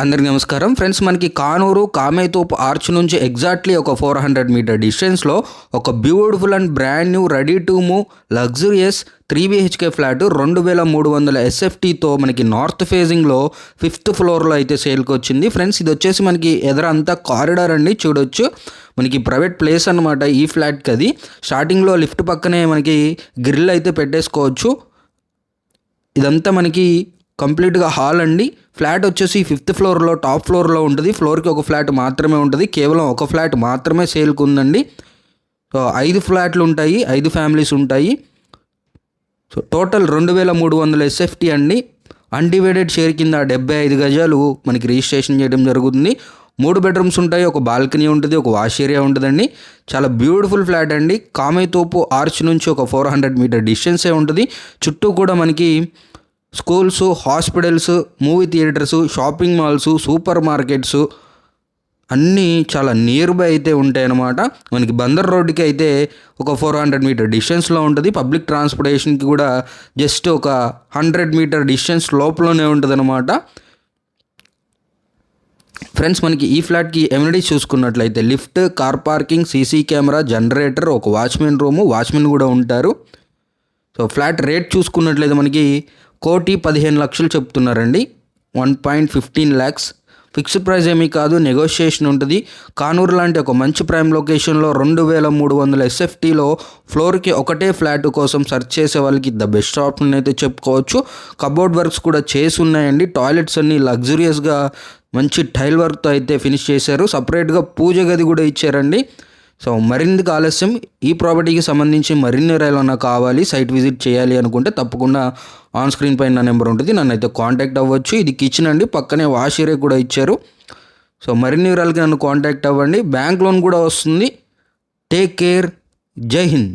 అందరికీ నమస్కారం ఫ్రెండ్స్. మనకి కానూరు కామేతోపు ఆర్చ్ నుంచి ఎగ్జాక్ట్లీ ఒక 400 మీటర్ డిస్టెన్స్లో ఒక beautiful and brand new ready to move luxurious 3 BHK flat 2300 SFTతో మనకి నార్త్ ఫేజింగ్లో 5th ఫ్లోర్లో అయితే సేల్కి వచ్చింది. ఫ్రెండ్స్ ఇది వచ్చేసి మనకి ఎదురంతా కారిడార్ అండి, చూడొచ్చు. మనకి ప్రైవేట్ ప్లేస్ అనమాట ఈ ఫ్లాట్కి. అది స్టార్టింగ్లో లిఫ్ట్ పక్కనే మనకి గ్రిల్ అయితే పెట్టేసుకోవచ్చు. ఇదంతా మనకి కంప్లీట్గా హాల్ అండి. ఫ్లాట్ వచ్చేసి 5th ఫ్లోర్లో టాప్ ఫ్లోర్లో ఉంటుంది. ఫ్లోర్కి ఒక ఫ్లాట్ మాత్రమే ఉంటుంది, కేవలం ఒక ఫ్లాట్ మాత్రమే సేల్కి ఉందండి. సో 5 ఫ్లాట్లు ఉంటాయి, 5 ఫ్యామిలీస్ ఉంటాయి. సో టోటల్ 2300 SFT అండి. అన్డివైడెడ్ షేర్ కింద 75 గజాలు మనకి రిజిస్ట్రేషన్ చేయడం జరుగుతుంది. 3 బెడ్రూమ్స్ ఉంటాయి, ఒక బాల్కనీ ఉంటుంది, ఒక వాష్ ఏరియా ఉంటుందండి. చాలా బ్యూటిఫుల్ ఫ్లాట్ అండి. కామేతోపు ఆర్చ్ నుంచి ఒక 400 మీటర్ డిస్టెన్సే ఉంటుంది. చుట్టూ కూడా మనకి schools, hospitals, movie theatres, shopping malls, super markets అన్నీ చాలా నియర్ బై అయితే ఉంటాయన్నమాట. మనకి బందర్ రోడ్డుకి అయితే ఒక 400 మీటర్ డిస్టెన్స్లో ఉంటుంది. పబ్లిక్ ట్రాన్స్పోర్టేషన్కి కూడా జస్ట్ ఒక 100 మీటర్ డిస్టెన్స్ లోపలనే ఉంటుంది అనమాట. ఫ్రెండ్స్ మనకి ఈ ఫ్లాట్కి ఎమ్యూనిటీస్ చూసుకున్నట్లయితే lift, car parking, CC camera, generator, ఒక వాచ్మెన్ రూము, వాచ్మెన్ కూడా ఉంటారు. సో ఫ్లాట్ రేట్ చూసుకున్నట్లయితే మనకి 1,15,00,000 చెప్తున్నారండి. 1.15 lakhs ఫిక్స్డ్ ప్రైస్ ఏమీ కాదు, నెగోషియేషన్ ఉంటుంది. కానూరు లాంటి ఒక మంచి ప్రైమ్ లొకేషన్లో 2300 SFTలో ఫ్లోర్కి ఒకటే ఫ్లాట్ కోసం సెర్చ్ చేసే వాళ్ళకి ద బెస్ట్ ఆప్షన్ అయితే చెప్పుకోవచ్చు. కబోర్డ్ వర్క్స్ కూడా చేసి ఉన్నాయండి. టాయిలెట్స్ అన్నీ లగ్జరియస్గా మంచి టైల్ వర్క్తో అయితే ఫినిష్ చేశారు. సపరేట్గా పూజ గది కూడా ఇచ్చారండి. సో మరిన్ని ఆలస్యం ఈ ప్రాపర్టీకి సంబంధించి మరిన్ని వివరాలు కావాలి, సైట్ విజిట్ చేయాలి అనుకుంటే తప్పకుండా ఆన్ స్క్రీన్ పైన నా నెంబర్ ఉంటుంది, నన్ను అయితే కాంటాక్ట్ అవ్వచ్చు. ఇది కిచెన్ అండి, పక్కనే వాష్ ఏరియా కూడా ఇచ్చారు. సో మరిన్ని వివరాలకి నన్ను కాంటాక్ట్ అవ్వండి. బ్యాంక్ లోన్ కూడా వస్తుంది. టేక్ కేర్, జై హింద్.